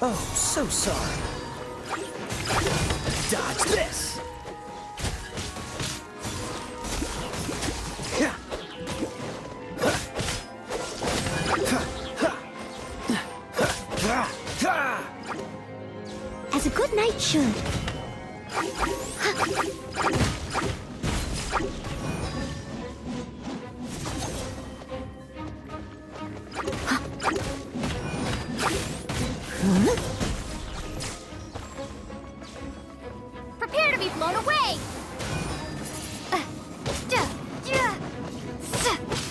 Oh, so sorry. Dodge this! As a good knight should. Prepare to be blown away!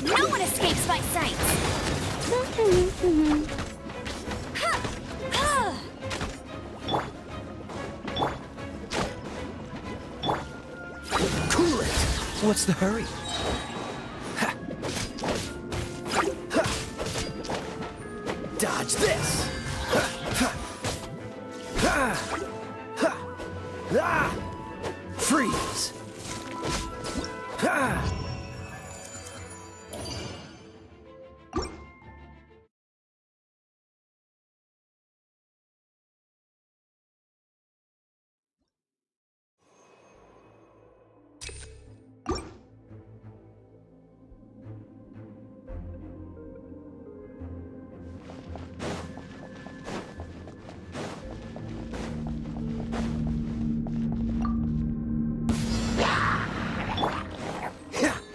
No one escapes my sight! Cool it! What's the hurry? Dodge this! Freeze!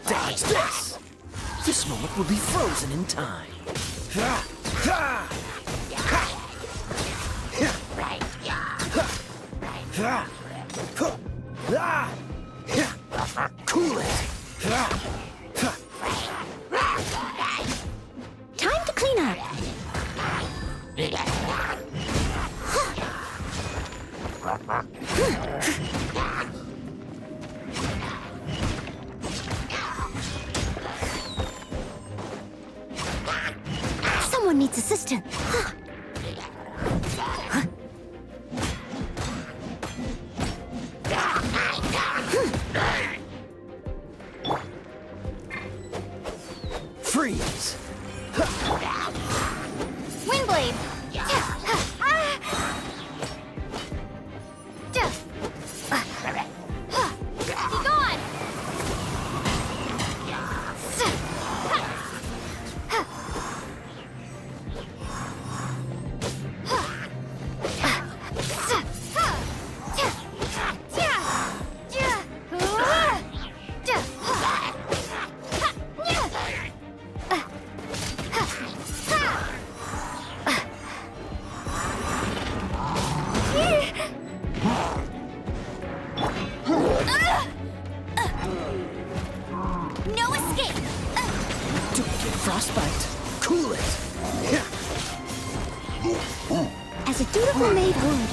Dodge this! This moment will be frozen in time. Cool it! Time to clean up. Someone needs assistance. Freeze! Windblade! Be gone! No escape! Don't get frostbite! Cool it! As a dutiful maid would.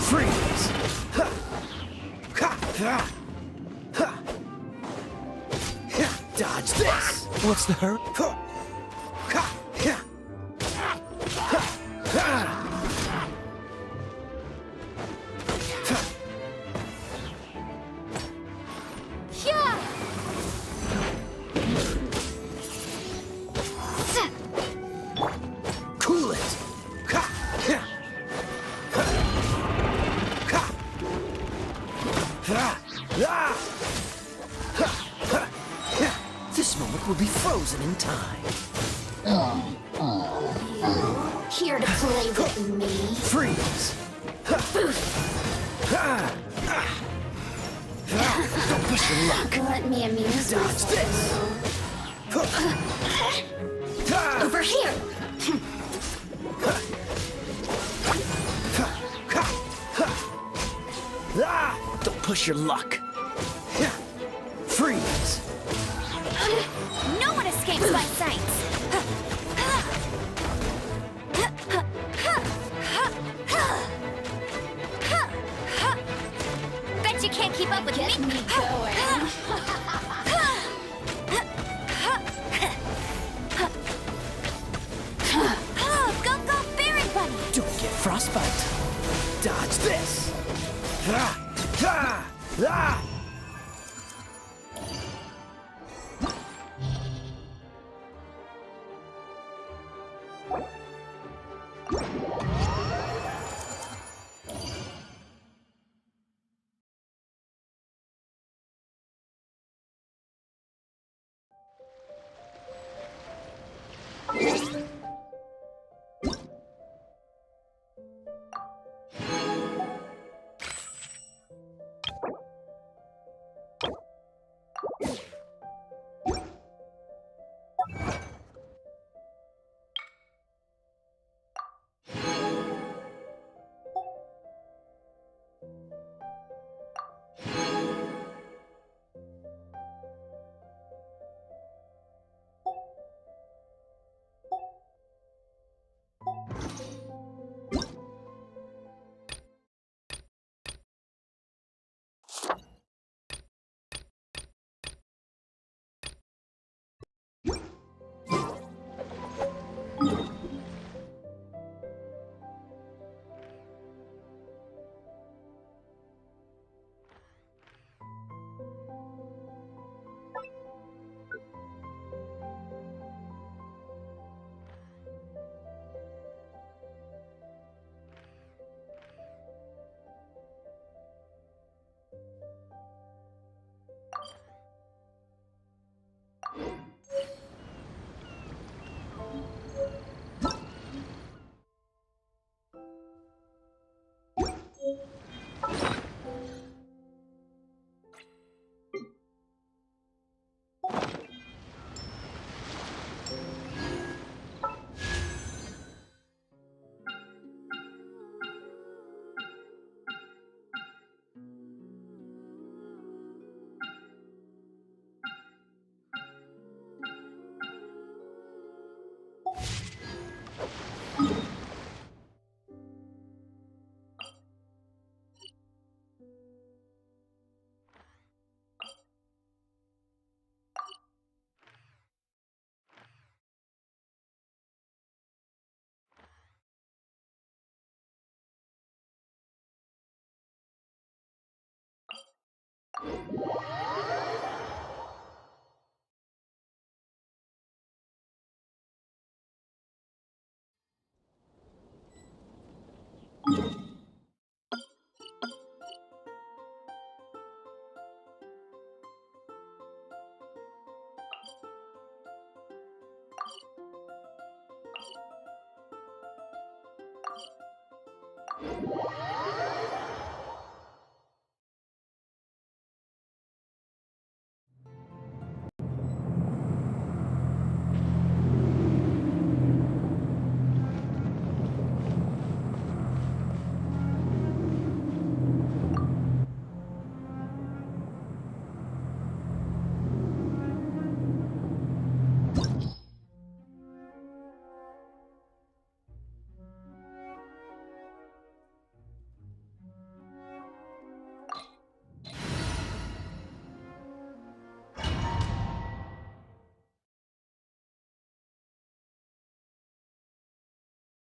Freeze! Dodge this! What's the hurry? Cool it! This moment will be frozen in time. Here to play with me. Freeze! Don't push your luck. Let me amuse Dodge myself. this! Over here. Don't push your luck. Freeze. No one escapes my sight. Bet you can't keep up with me. Go, go, Fairy Bunny! Don't get frostbite. Dodge this. Ah! Ah! Ah!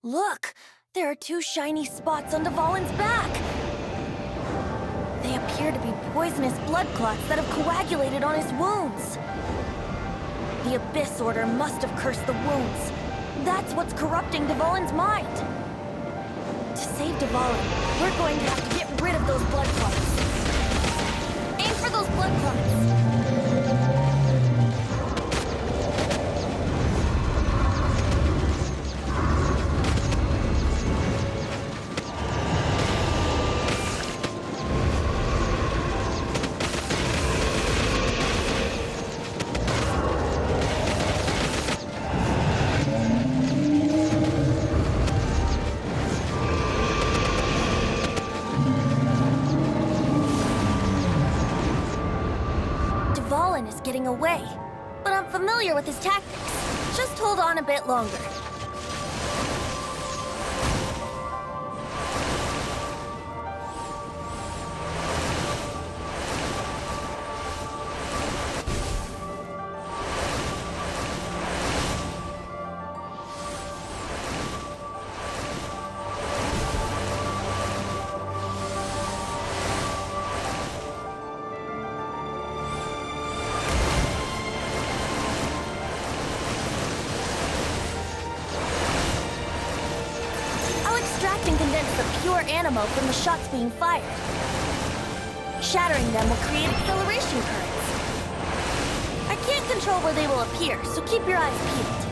Look! There are two shiny spots on Dvalin's back! They appear to be poisonous blood clots that have coagulated on his wounds. The Abyss Order must have cursed the wounds. That's what's corrupting Dvalin's mind. To save Dvalin, we're going to have to get rid of those blood clots. Aim for those blood clots! Dvalin is getting away, but I'm familiar with his tactics. Just hold on a bit longer. And condense the pure animo from the shots being fired. Shattering them will create acceleration currents. I can't control where they will appear, so keep your eyes peeled.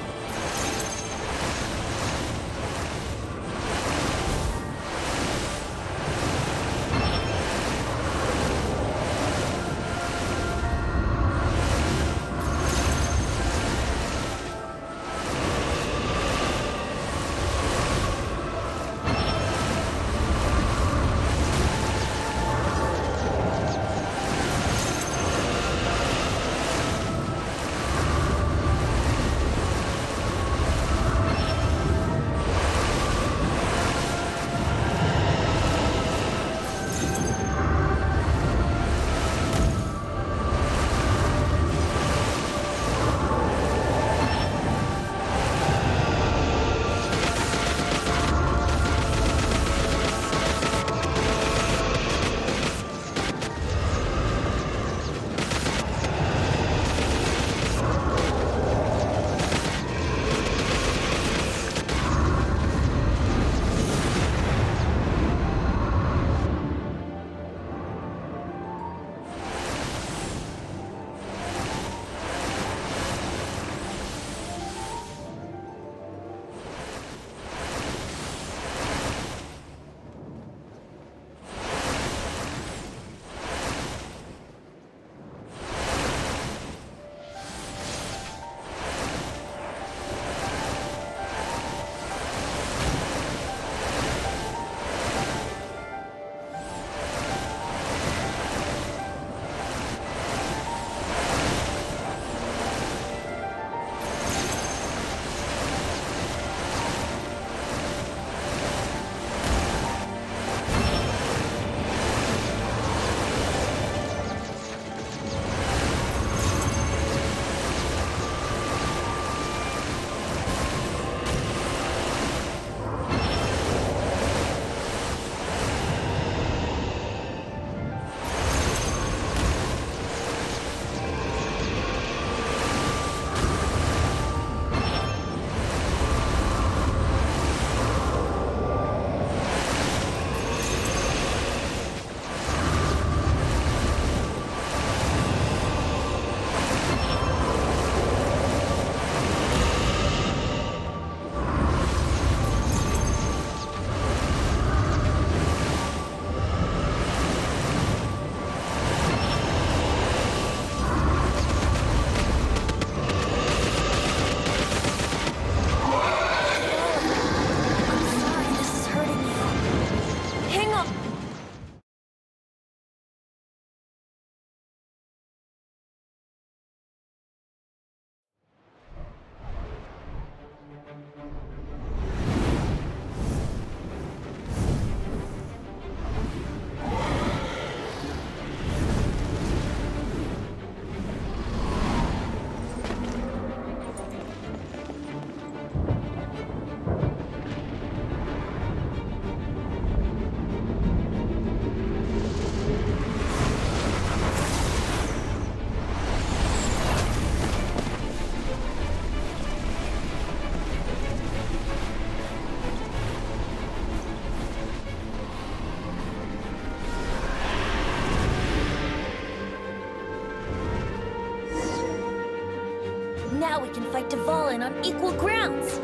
Now we can fight Dvalin on equal grounds.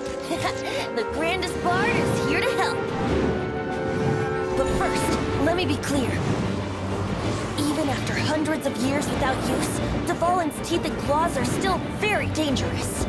The grandest bard is here to help. But first, let me be clear. Even after hundreds of years without use, Dvalin's teeth and claws are still very dangerous.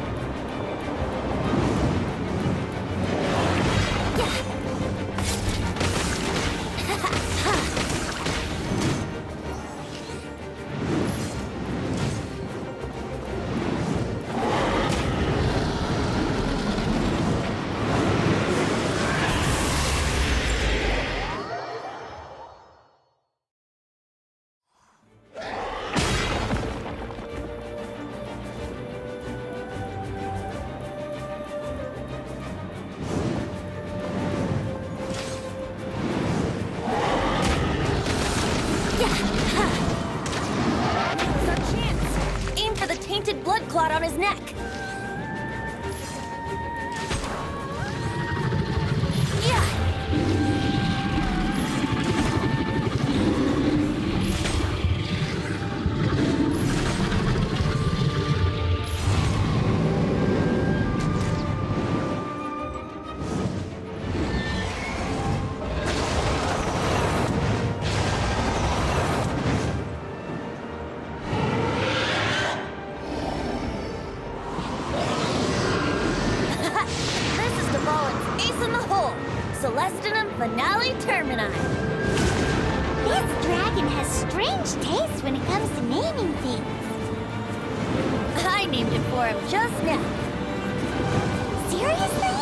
clot on his neck. Yeah. Celestinum Finale Termini. This dragon has strange taste when it comes to naming things. I named it for him just now. Seriously?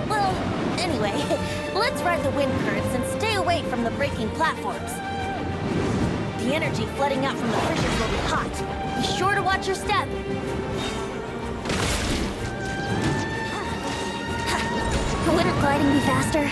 Well, anyway, let's ride the wind currents and stay away from the breaking platforms. The energy flooding out from the fissures will be hot. Be sure to watch your step. Wouldn't gliding be faster?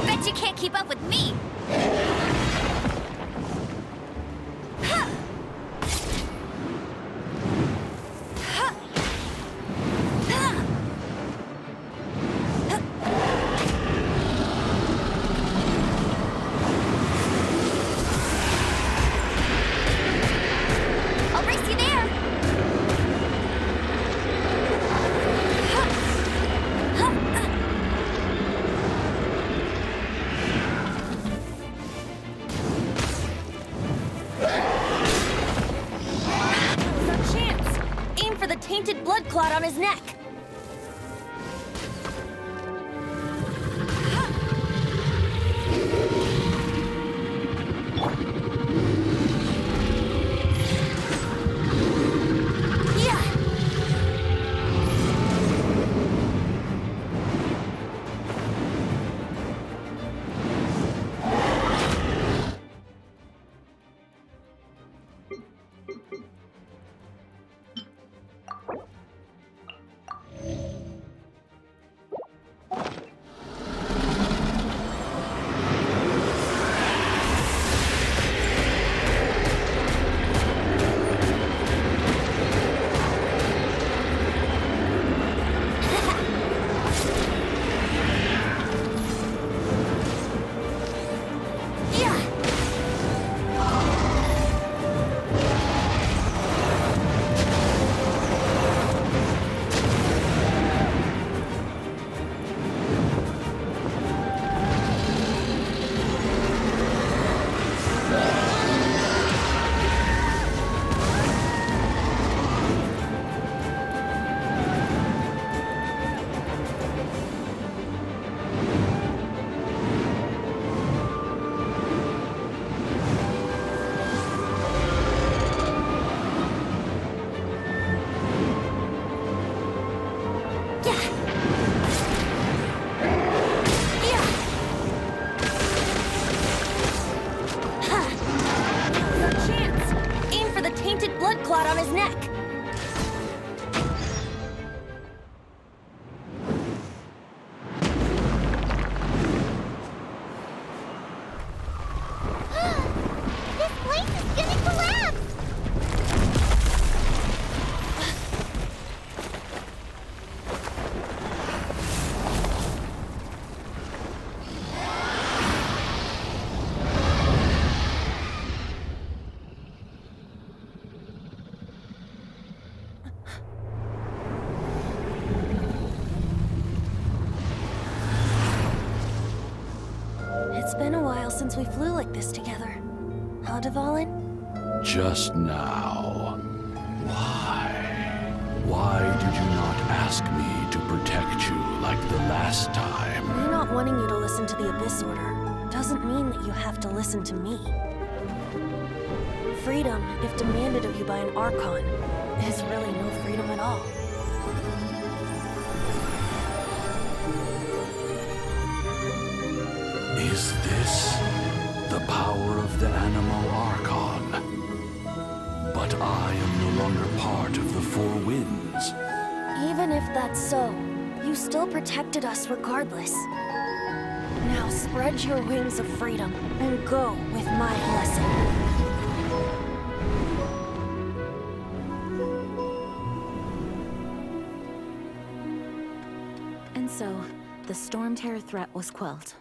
Bet you can't keep up with me. I'll race you there. Now's our chance. Aim for the tainted blood clot on his neck. Yeah. Blood clot on his neck. This place is gonna collapse! It's been a while since we flew like this together. Huh, Dvalin? Just now. Why? Why did you not ask me to protect you like the last time? Me not wanting you to listen to the Abyss Order doesn't mean that you have to listen to me. Freedom, if demanded of you by an Archon, is really no freedom at all. Is this the power of the Animo Archon. But I am no longer part of the Four Winds. Even if that's so, you still protected us regardless. Now spread your wings of freedom and go with my blessing. And so, the Storm Terror threat was quelled.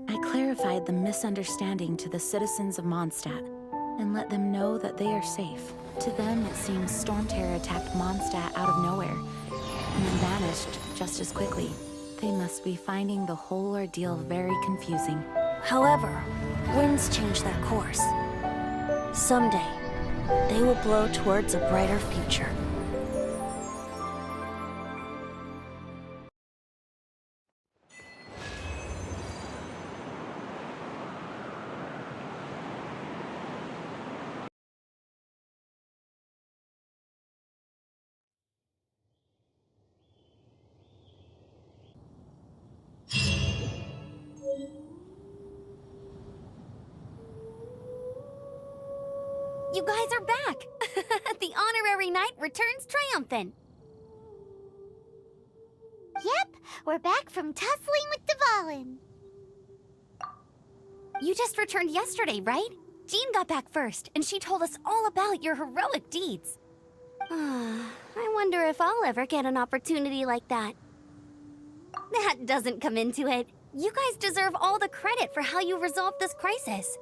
I clarified the misunderstanding to the citizens of Mondstadt, and let them know that they are safe. To them, it seems Storm Terror attacked Mondstadt out of nowhere, and then vanished just as quickly. They must be finding the whole ordeal very confusing. However, winds change their course. Someday, they will blow towards a brighter future. You guys are back! The honorary knight returns triumphant. Yep, we're back from tussling with Dvalin. You just returned yesterday, right? Jean got back first, and she told us all about your heroic deeds. I wonder if I'll ever get an opportunity like that. That doesn't come into it. You guys deserve all the credit for how you resolved this crisis.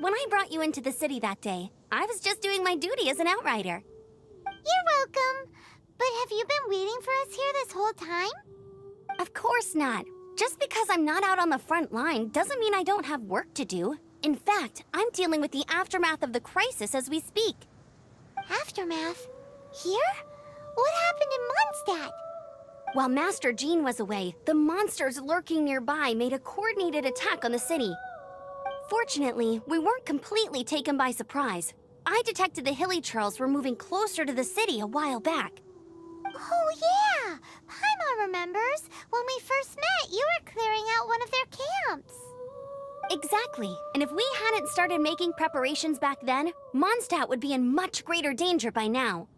When I brought you into the city that day, I was just doing my duty as an outrider. You're welcome. But have you been waiting for us here this whole time? Of course not. Just because I'm not out on the front line doesn't mean I don't have work to do. In fact, I'm dealing with the aftermath of the crisis as we speak. Aftermath? Here? What happened in Mondstadt? While Master Jean was away, the monsters lurking nearby made a coordinated attack on the city. Fortunately, we weren't completely taken by surprise. I detected the Hilly Churls were moving closer to the city a while back. Oh yeah! Paimon remembers. When we first met, you were clearing out one of their camps. Exactly. And if we hadn't started making preparations back then, Mondstadt would be in much greater danger by now.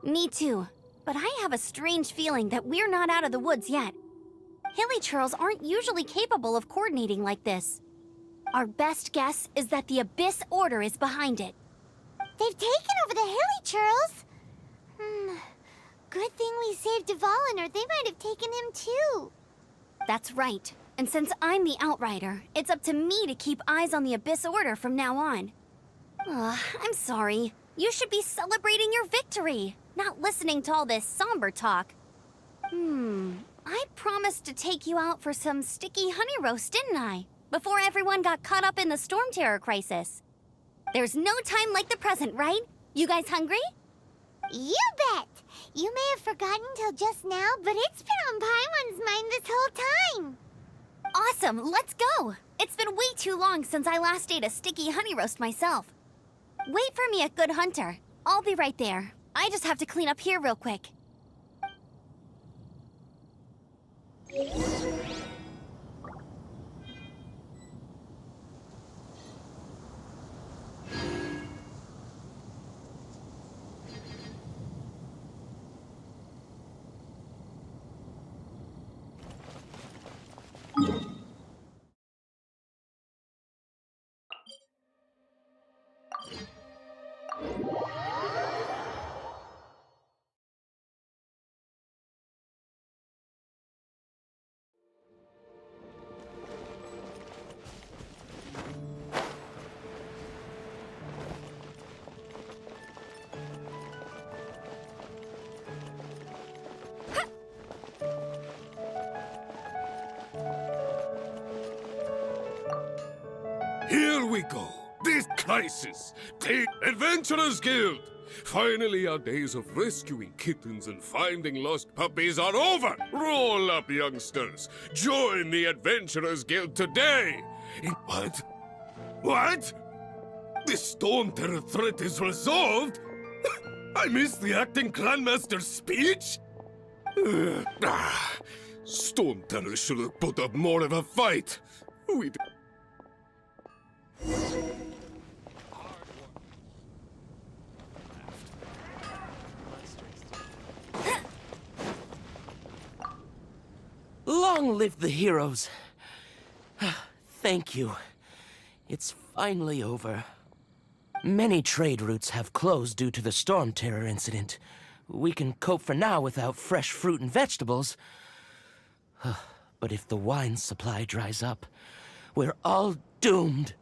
Me too. But I have a strange feeling that we're not out of the woods yet. Hilly Churls aren't usually capable of coordinating like this. Our best guess is that the Abyss Order is behind it. They've taken over the Hilly Churls. Good thing we saved Dvalin, or they might have taken him too. That's right. And since I'm the Outrider, it's up to me to keep eyes on the Abyss Order from now on. I'm sorry. You should be celebrating your victory, not listening to all this somber talk. I promised to take you out for some sticky honey roast, didn't I? Before everyone got caught up in the Storm Terror crisis. There's no time like the present, right? You guys hungry? You bet! You may have forgotten till just now, but it's been on Paimon's mind this whole time. Awesome, let's go! It's been way too long since I last ate a sticky honey roast myself. Wait for me at Good Hunter. I'll be right there. I just have to clean up here real quick. Here we go. This crisis. Take Adventurers Guild. Finally, our days of rescuing kittens and finding lost puppies are over. Roll up, youngsters. Join the Adventurers Guild today. What? What? The Storm Terror threat is resolved? I missed the acting clanmaster's speech? Storm Terror should have put up more of a fight. We d- Long live the heroes. Thank you. It's finally over. Many trade routes have closed due to the Storm Terror incident. We can cope for now without fresh fruit and vegetables. But if the wine supply dries up, we're all doomed.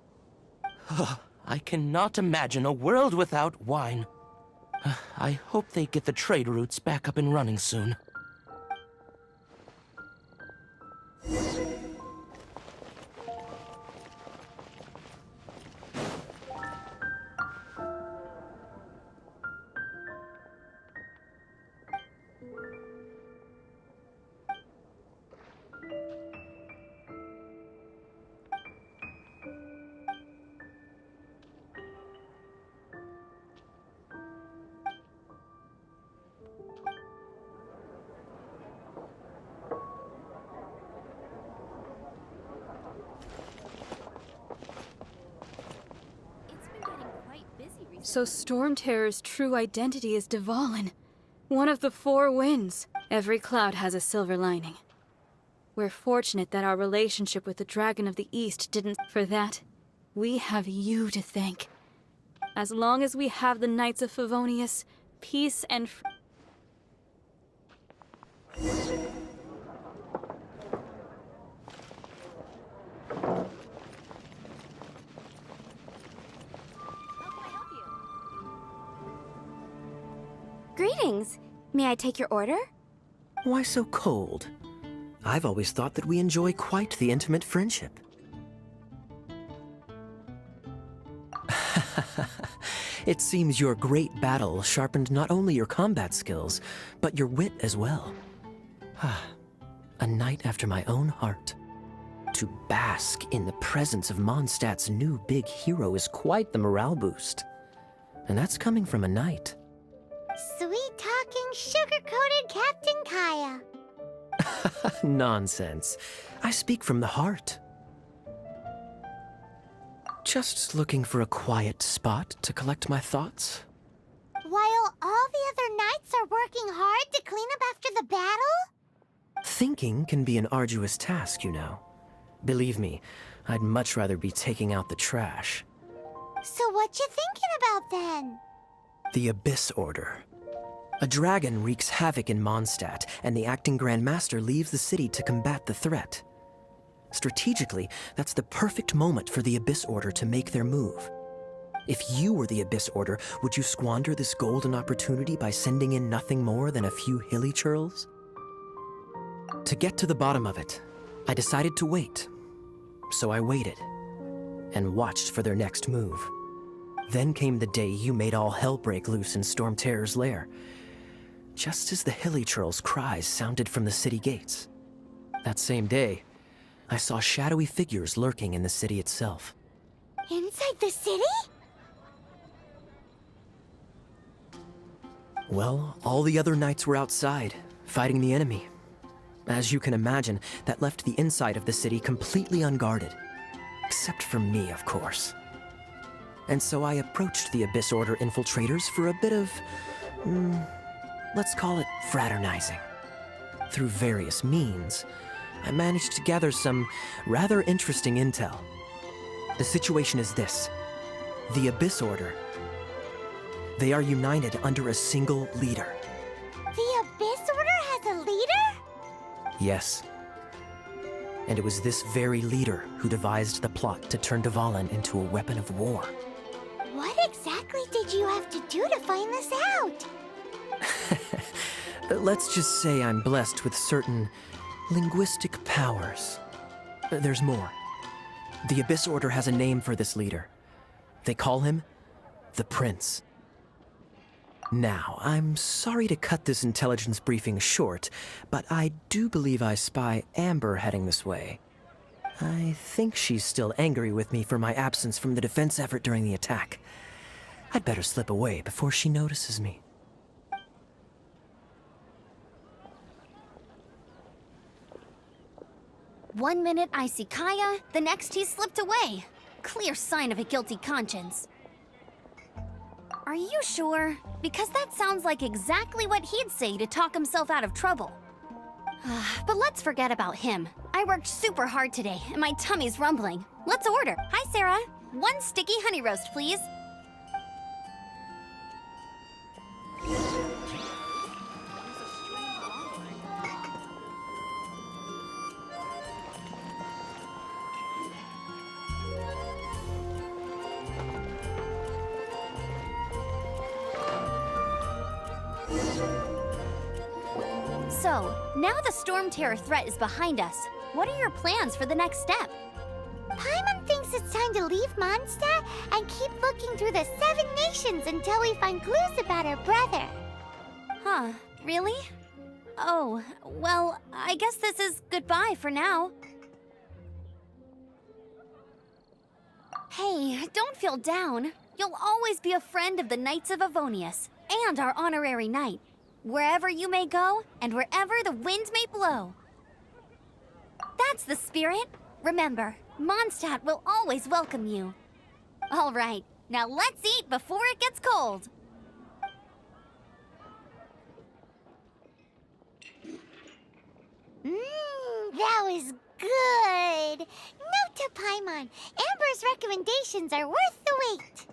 I cannot imagine a world without wine. I hope they get the trade routes back up and running soon. So Storm Terror's true identity is Dvalin, one of the four winds. Every cloud has a silver lining. We're fortunate that our relationship with the Dragon of the East didn't. For that, we have you to thank. As long as we have the Knights of Favonius, peace and Greetings. May I take your order? Why so cold? I've always thought that we enjoy quite the intimate friendship. It seems your great battle sharpened not only your combat skills, but your wit as well. A knight after my own heart. To bask in the presence of Mondstadt's new big hero is quite the morale boost. And that's coming from a knight. Sweet-talking, sugar-coated Captain Kaya. Nonsense. I speak from the heart. Just looking for a quiet spot to collect my thoughts. While all the other knights are working hard to clean up after the battle? Thinking can be an arduous task, you know. Believe me, I'd much rather be taking out the trash. So what you thinking about then? The Abyss Order. A dragon wreaks havoc in Mondstadt, and the acting Grand Master leaves the city to combat the threat. Strategically, that's the perfect moment for the Abyss Order to make their move. If you were the Abyss Order, would you squander this golden opportunity by sending in nothing more than a few hilly churls? To get to the bottom of it, I decided to wait. So I waited, and watched for their next move. Then came the day you made all hell break loose in Storm Terror's lair, just as the hilly churls' cries sounded from the city gates. That same day, I saw shadowy figures lurking in the city itself. Inside the city? Well, all the other knights were outside, fighting the enemy. As you can imagine, that left the inside of the city completely unguarded. Except for me, of course. And so I approached the Abyss Order infiltrators for a bit of, let's call it fraternizing. Through various means, I managed to gather some rather interesting intel. The situation is this. The Abyss Order. They are united under a single leader. The Abyss Order has a leader? Yes. And it was this very leader who devised the plot to turn Dvalin into a weapon of war. What exactly did you have to do to find this out? Let's just say I'm blessed with certain linguistic powers. There's more. The Abyss Order has a name for this leader. They call him the Prince. Now, I'm sorry to cut this intelligence briefing short, but I do believe I spy Amber heading this way. I think she's still angry with me for my absence from the defense effort during the attack. I'd better slip away before she notices me. One minute I see Kaya, the next he slipped away. Clear sign of a guilty conscience. Are you sure? Because that sounds like exactly what he'd say to talk himself out of trouble. But let's forget about him. I worked super hard today, and my tummy's rumbling. Let's order. Hi, Sarah. 1 sticky honey roast, please. So, now the Storm Terror threat is behind us. What are your plans for the next step? Paimon thinks it's time to leave Mondstadt and keep looking through the 7 nations until we find clues about her brother. Huh, really? Oh, well, I guess this is goodbye for now. Hey, don't feel down. You'll always be a friend of the Knights of Avonius, and our honorary knight. Wherever you may go, and wherever the wind may blow. That's the spirit. Remember, Mondstadt will always welcome you. All right, now let's eat before it gets cold. That was good. Note to Paimon, Amber's recommendations are worth the wait.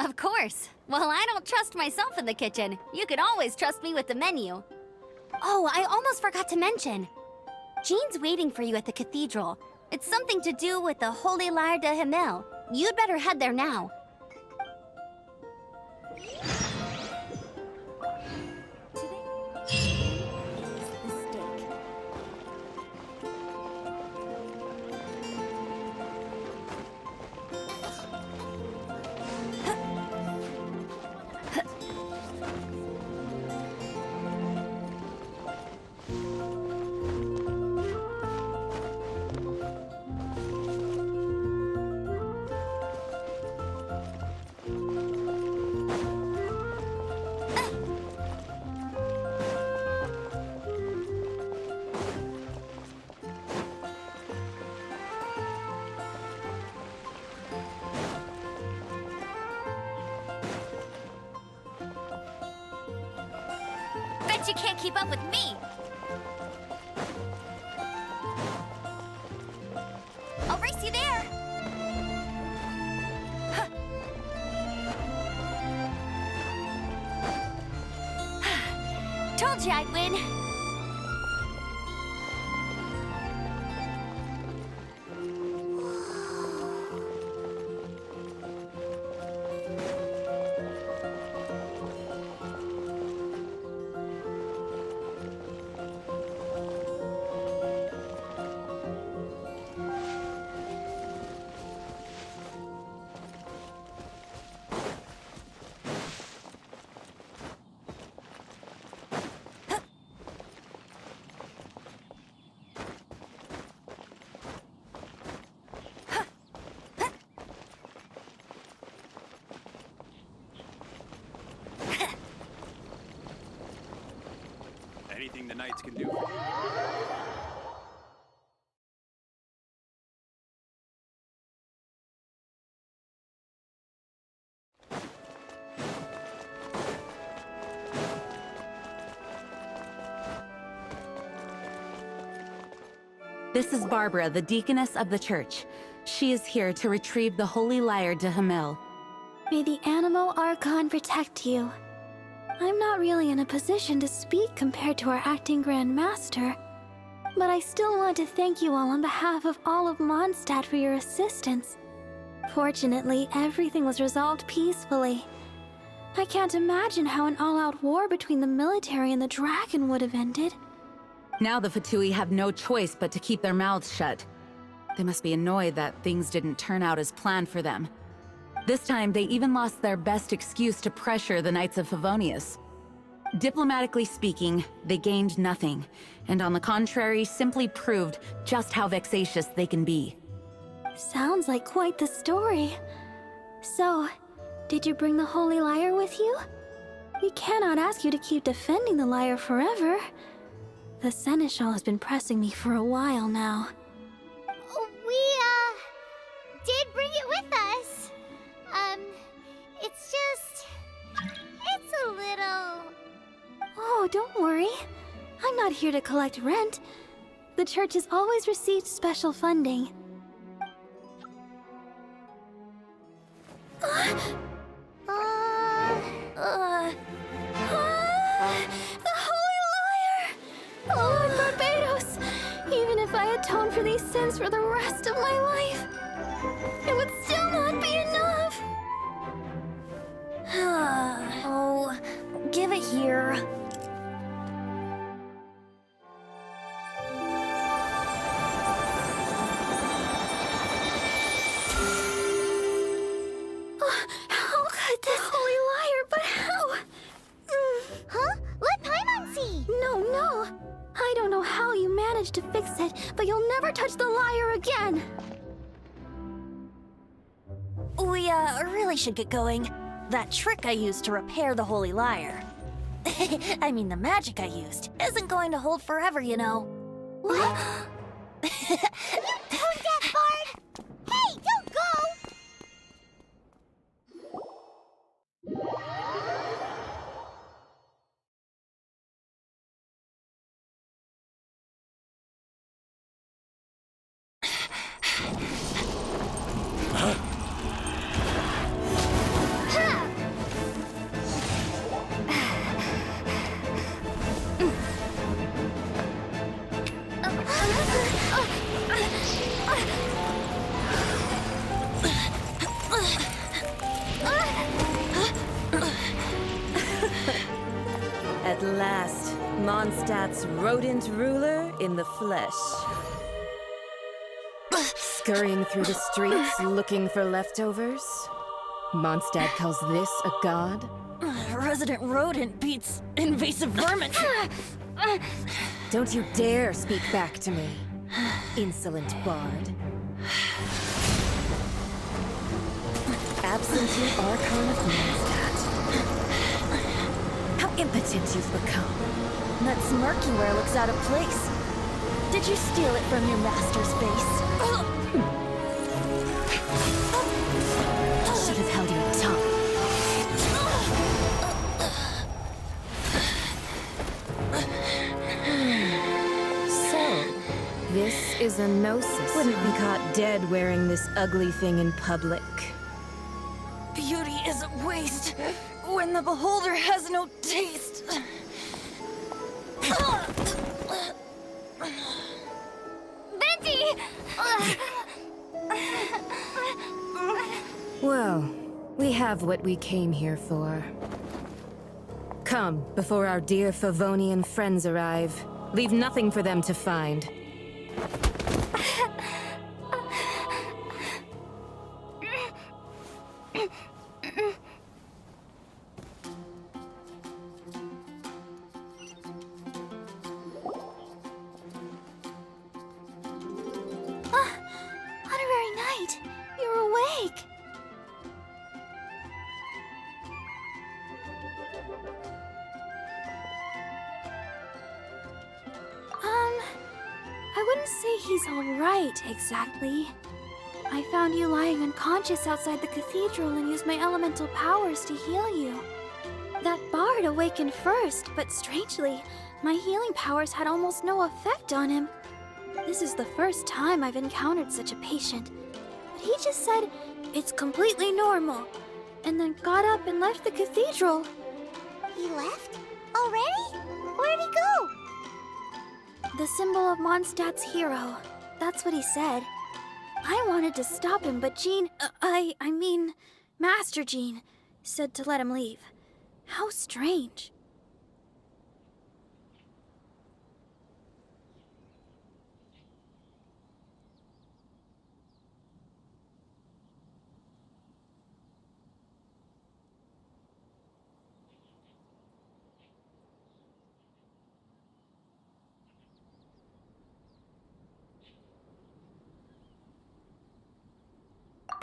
Of course. Well, I don't trust myself in the kitchen. You can always trust me with the menu. Oh, I almost forgot to mention. Jean's waiting for you at the cathedral. It's something to do with the Holy Lyre de Himmel. You'd better head there now. Bet you can't keep up with me! I'll race you there! Huh. Told you I'd win! Anything the Knights can do. This is Barbara, the deaconess of the church. She is here to retrieve the Holy Lyre de Himmel. May the Animo Archon protect you. I'm not really in a position to speak compared to our acting Grand Master, but I still want to thank you all on behalf of all of Mondstadt for your assistance. Fortunately, everything was resolved peacefully. I can't imagine how an all-out war between the military and the dragon would have ended. Now the Fatui have no choice but to keep their mouths shut. They must be annoyed that things didn't turn out as planned for them. This time, they even lost their best excuse to pressure the Knights of Favonius. Diplomatically speaking, they gained nothing, and on the contrary, simply proved just how vexatious they can be. Sounds like quite the story. So, did you bring the Holy Lyre with you? We cannot ask you to keep defending the lyre forever. The Seneschal has been pressing me for a while now. here to collect rent. The church has always received special funding. The Holy Liar! Lord Barbados! Even if I atone for these sins for the rest of my life, it would still not be enough! Oh, give it here. How could this Holy Liar, but how? Huh? Let Paimon see! No. I don't know how you managed to fix it, but you'll never touch the liar again! We, really should get going. That trick I used to repair the Holy Liar. I mean, the magic I used isn't going to hold forever, you know. What? You tone deaf, Bard! Hey, don't go! At last, Mondstadt's rodent ruler in the flesh. Scurrying through the streets looking for leftovers? Mondstadt calls this a god? Resident rodent beats invasive vermin. Don't you dare speak back to me, insolent bard. Absentee Archon of Mondstadt. How impotent you've become. That smirk you wear looks out of place. Did you steal it from your master's face? Should have held your tongue. So, this is a gnosis. Wouldn't be caught dead wearing this ugly thing in public. Beauty is a waste when the beholder has no taste. Venti! Well, we have what we came here for. Come, before our dear Favonian friends arrive. Leave nothing for them to find. Honorary Knight, you're awake! I wouldn't say he's alright, exactly. I found you lying unconscious outside the cathedral and used my elemental powers to heal you. That bard awakened first, but strangely, my healing powers had almost no effect on him. This is the first time I've encountered such a patient. But he just said, it's completely normal, and then got up and left the cathedral. He left? Already? Where'd he go? The symbol of Mondstadt's hero. That's what he said. I wanted to stop him, but Jean, I mean, Master Jean, said to let him leave. How strange.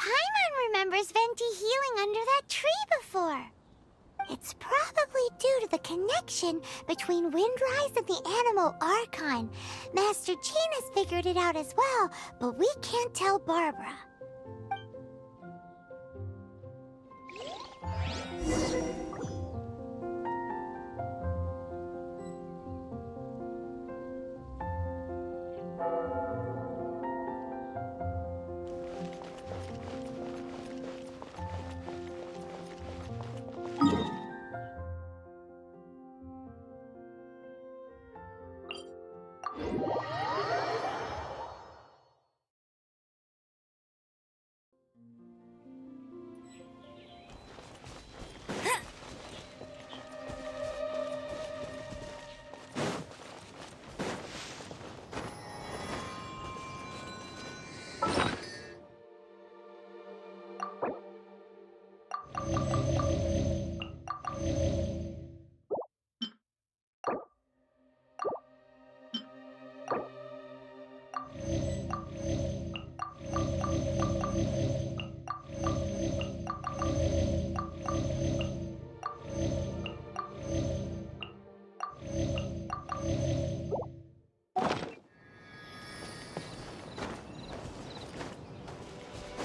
Paimon remembers Venti healing under that tree before. It's probably due to the connection between Windrise and the Animal Archon. Master Jean has figured it out as well, but we can't tell Barbara.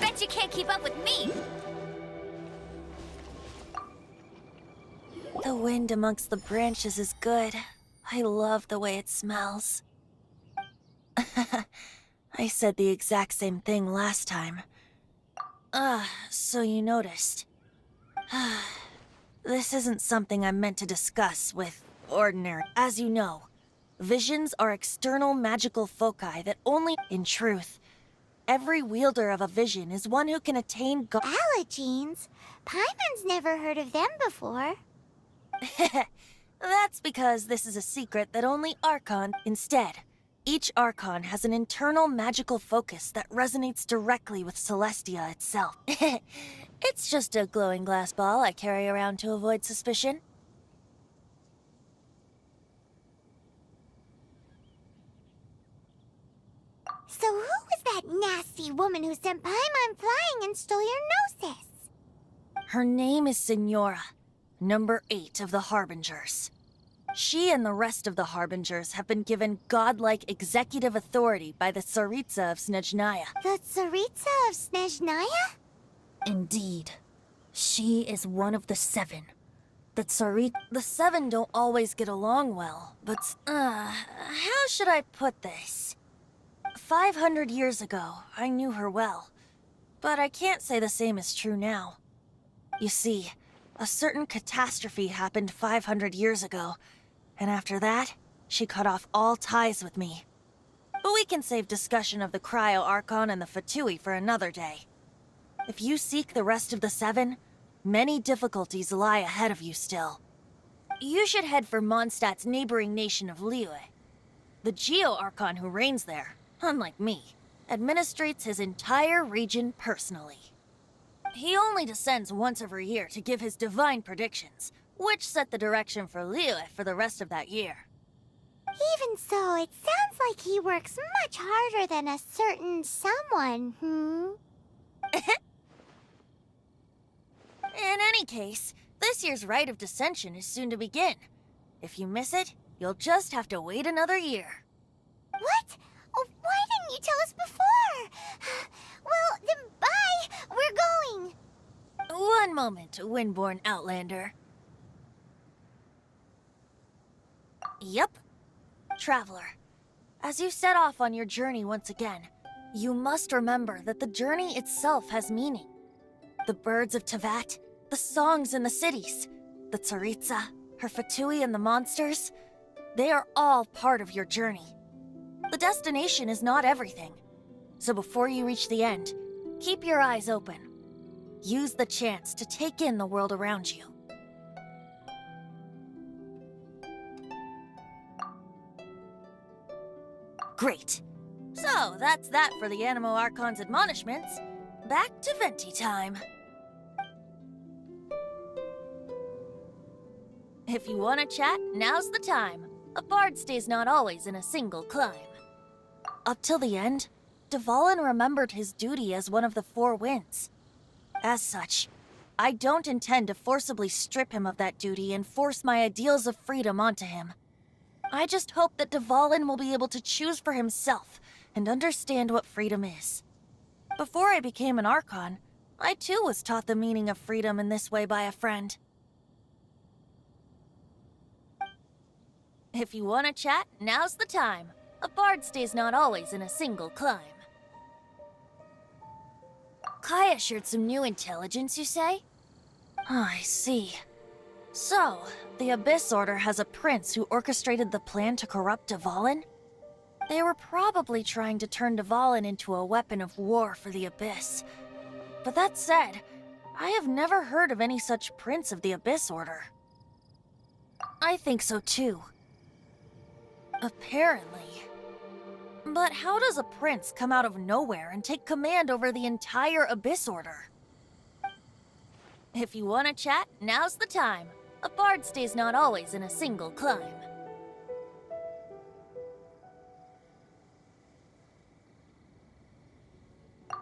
Bet you can't keep up with me! The wind amongst the branches is good. I love the way it smells. I said the exact same thing last time. So you noticed. This isn't something I'm meant to discuss with ordinary. As you know, visions are external magical foci that only... In truth, every wielder of a vision is one who can attain Allergenes? Paimon's never heard of them before. That's because this is a secret that only Archon... Instead, each Archon has an internal magical focus that resonates directly with Celestia itself. It's just a glowing glass ball I carry around to avoid suspicion. So who was that nasty woman who sent Paimon flying and stole your Gnosis? Her name is Signora, number 8 of the Harbingers. She and the rest of the Harbingers have been given godlike executive authority by the Tsaritsa of Snezhnaya. The Tsaritsa of Snezhnaya? Indeed. She is one of the 7. The 7 don't always get along well, but... how should I put this? 500 years ago, I knew her well. But I can't say the same is true now. You see, a certain catastrophe happened 500 years ago, and after that, she cut off all ties with me. But we can save discussion of the Cryo Archon and the Fatui for another day. If you seek the rest of the 7, many difficulties lie ahead of you still. You should head for Mondstadt's neighboring nation of Liyue. The Geo-Archon who reigns there, unlike me, administrates his entire region personally. He only descends once every year to give his divine predictions, which set the direction for Liyue for the rest of that year. Even so, it sounds like he works much harder than a certain someone, In any case, this year's Rite of Descension is soon to begin. If you miss it, you'll just have to wait another year. What? Oh, why didn't you tell us before? Well, then bye! We're going! One moment, Windborn Outlander. Yep. Traveler, as you set off on your journey once again, you must remember that the journey itself has meaning. The birds of Tevat, the songs in the cities, the Tsaritsa, her Fatui and the monsters, they are all part of your journey. The destination is not everything. So before you reach the end, keep your eyes open. Use the chance to take in the world around you. Great. So, that's that for the Animo Archon's admonishments. Back to Venti time. If you want to chat, now's the time. A bard stays not always in a single climb. Up till the end, Dvalin remembered his duty as one of the 4 winds. As such, I don't intend to forcibly strip him of that duty and force my ideals of freedom onto him. I just hope that Dvalin will be able to choose for himself and understand what freedom is. Before I became an Archon, I too was taught the meaning of freedom in this way by a friend. If you want to chat, now's the time. A bard stays not always in a single climb. Kaya shared some new intelligence, you say? Oh, I see. So, the Abyss Order has a prince who orchestrated the plan to corrupt Dvalin? They were probably trying to turn Dvalin into a weapon of war for the Abyss. But that said, I have never heard of any such Prince of the Abyss Order. I think so too. Apparently. But how does a prince come out of nowhere and take command over the entire Abyss Order? If you want to chat, now's the time. A bard stays not always in a single climb.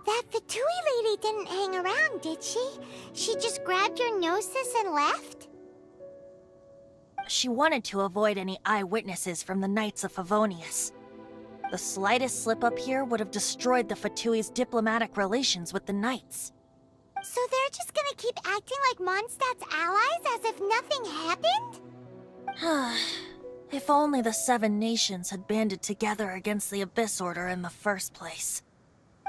That Fatui lady didn't hang around, did she? She just grabbed your gnosis and left? She wanted to avoid any eyewitnesses from the Knights of Favonius. The slightest slip-up here would have destroyed the Fatui's diplomatic relations with the Knights. So they're just gonna keep acting like Mondstadt's allies as if nothing happened? If only the Seven Nations had banded together against the Abyss Order in the first place.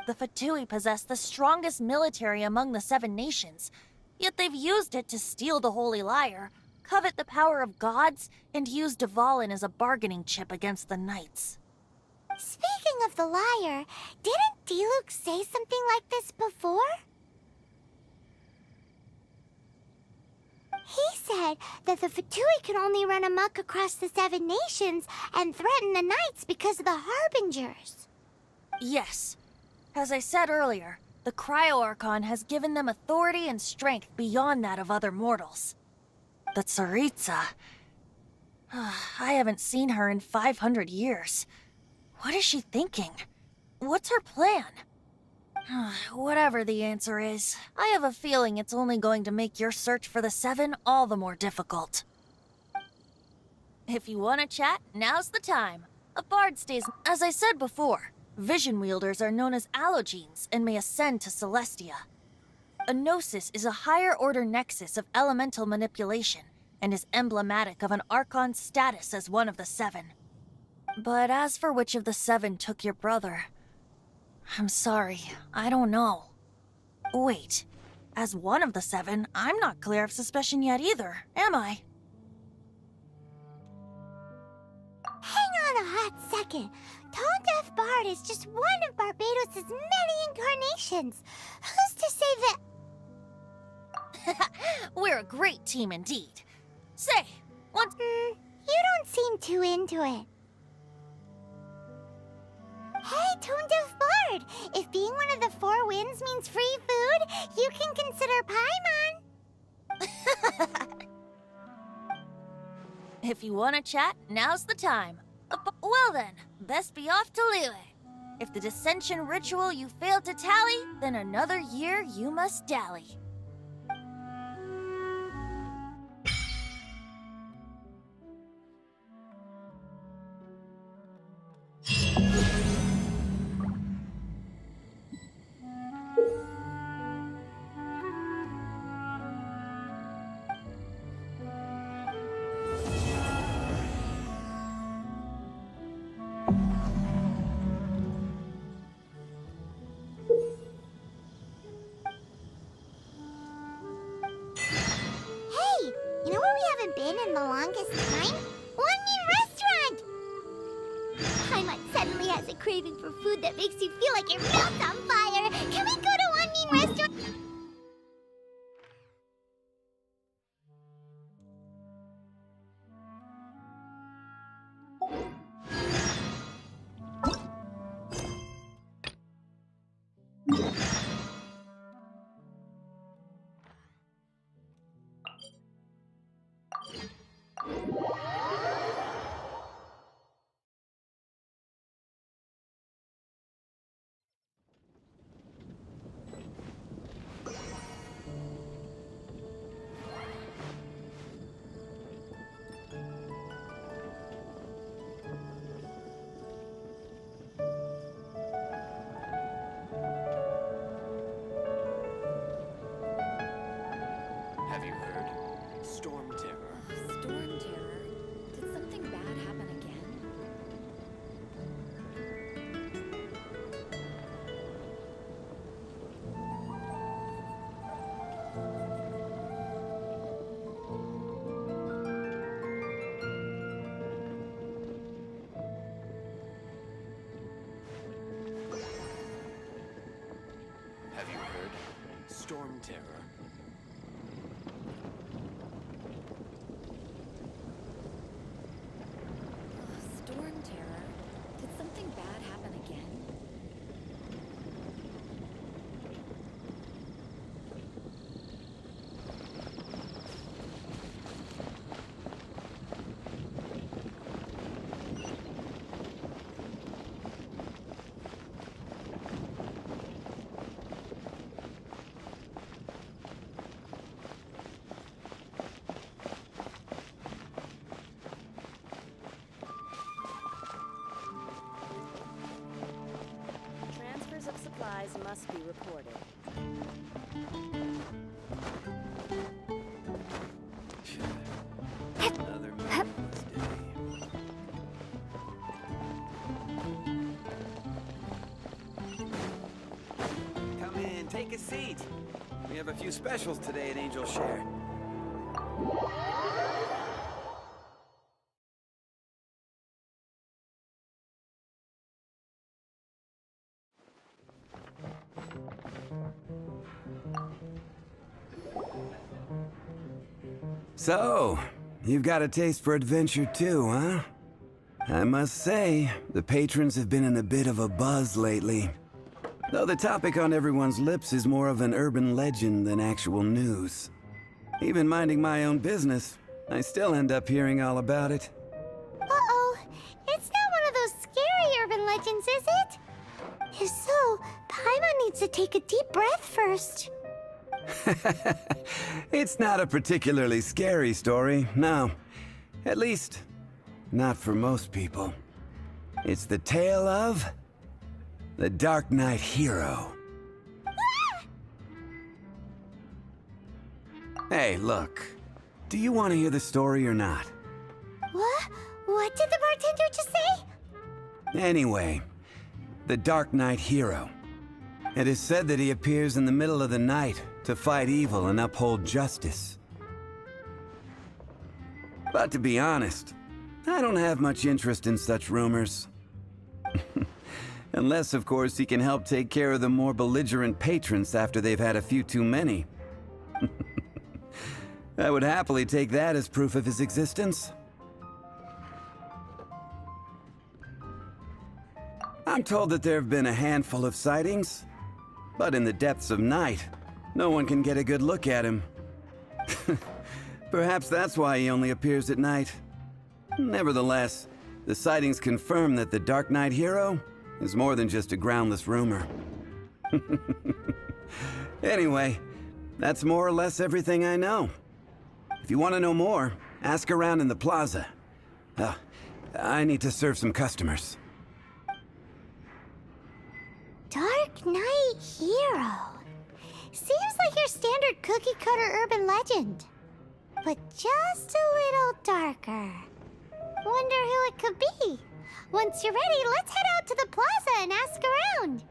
The Fatui possess the strongest military among the Seven Nations, yet they've used it to steal the Holy Lyre, covet the power of gods, and use Dvalin as a bargaining chip against the Knights. Speaking of the lyre, didn't Diluc say something like this before? He said that the Fatui can only run amok across the Seven Nations and threaten the Knights because of the Harbingers. Yes. As I said earlier, the Cryo-Archon has given them authority and strength beyond that of other mortals. The Tsaritsa... I haven't seen her in 500 years. What is she thinking? What's her plan? Whatever the answer is, I have a feeling it's only going to make your search for the Seven all the more difficult. If you want to chat, now's the time. A bard stays... As I said before, vision wielders are known as allogenes and may ascend to Celestia. A gnosis is a higher-order nexus of elemental manipulation and is emblematic of an Archon's status as one of the Seven. But as for which of the Seven took your brother... I'm sorry, I don't know. Wait, as one of the Seven, I'm not clear of suspicion yet either, am I? Hang on a hot second. Tone Deaf Bard is just one of Barbados' many incarnations. Who's to say that... We're a great team indeed. Say, what... you don't seem too into it. Hey, Tone Deaf Bard! If being one of the Four Winds means free food, you can consider Paimon. If you want to chat, now's the time. Well then, best be off to Liyue. If the dissension ritual you failed to tally, then another year you must dally. Been in the longest time? Onion Restaurant! Paimon suddenly has a craving for food that makes you feel like your mouth's on fire. Can we go to Onion Restaurant? terror. Storm terror? Did something bad happen again? Transfers of supplies must be reported. Another meaningless day. Come in, take a seat. We have a few specials today at Angel Share. So, you've got a taste for adventure too, huh? I must say, the patrons have been in a bit of a buzz lately. Though the topic on everyone's lips is more of an urban legend than actual news. Even minding my own business, I still end up hearing all about it. Uh-oh. It's not one of those scary urban legends, is it? If so, Paimon needs to take a deep breath first. It's not a particularly scary story, no. At least, not for most people. It's the tale of the Dark Knight Hero. Hey, look. Do you want to hear the story or not? What? What did the bartender just say? Anyway, the Dark Knight Hero. It is said that he appears in the middle of the night to fight evil and uphold justice. But to be honest, I don't have much interest in such rumors. Unless, of course, he can help take care of the more belligerent patrons after they've had a few too many. I would happily take that as proof of his existence. I'm told that there have been a handful of sightings, but in the depths of night, no one can get a good look at him. Perhaps that's why he only appears at night. Nevertheless, the sightings confirm that the Dark Knight Hero is more than just a groundless rumor. Anyway, that's more or less everything I know. If you want to know more, ask around in the plaza. I need to serve some customers. Dark Knight Hero. Seems like your standard cookie-cutter urban legend. But just a little darker. Wonder who it could be. Once you're ready, let's head out to the plaza and ask around.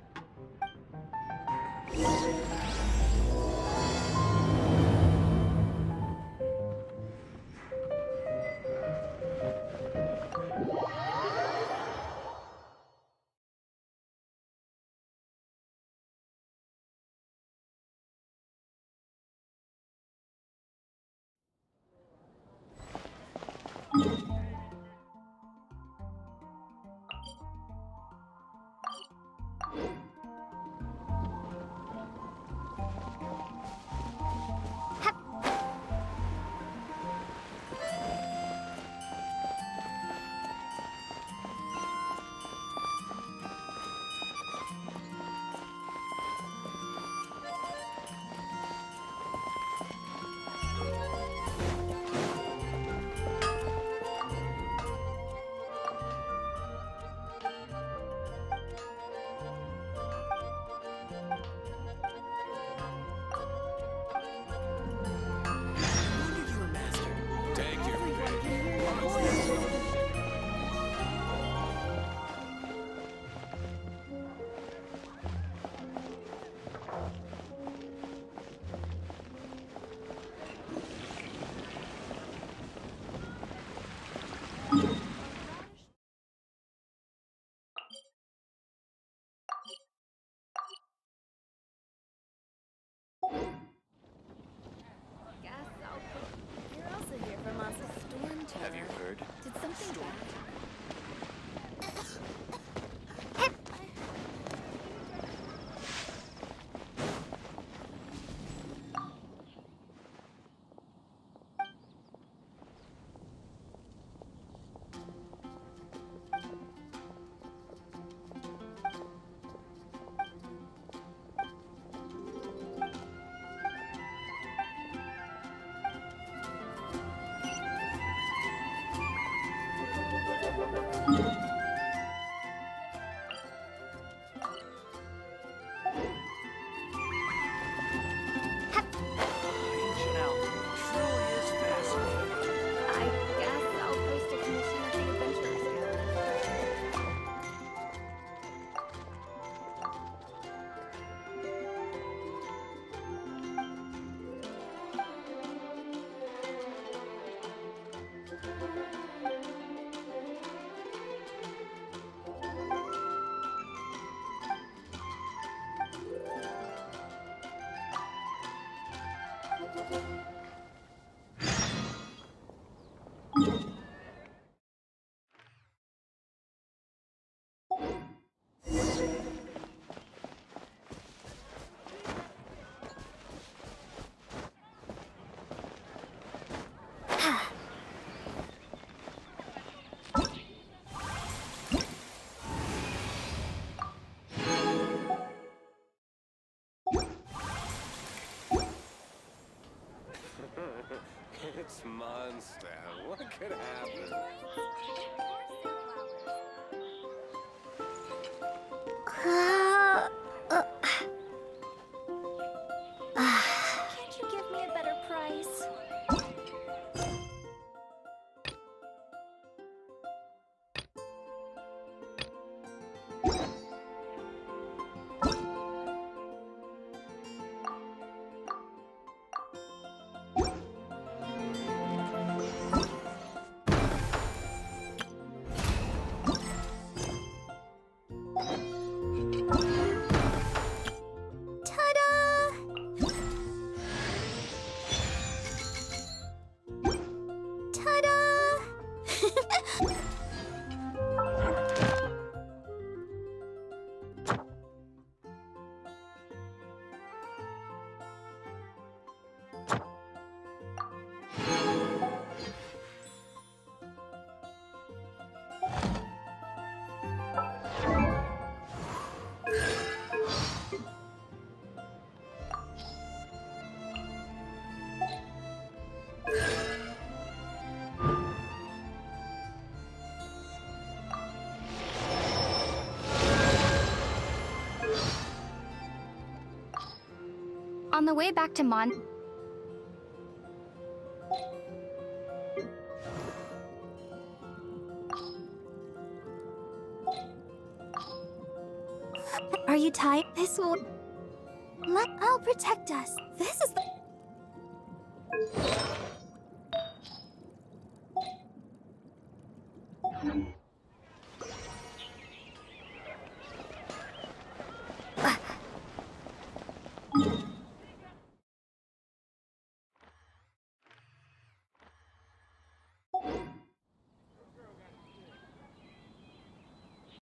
Mondstadt. What could happen? Can't you give me a better price? On the way back to Are you tired? This will... I'll protect us. This is the...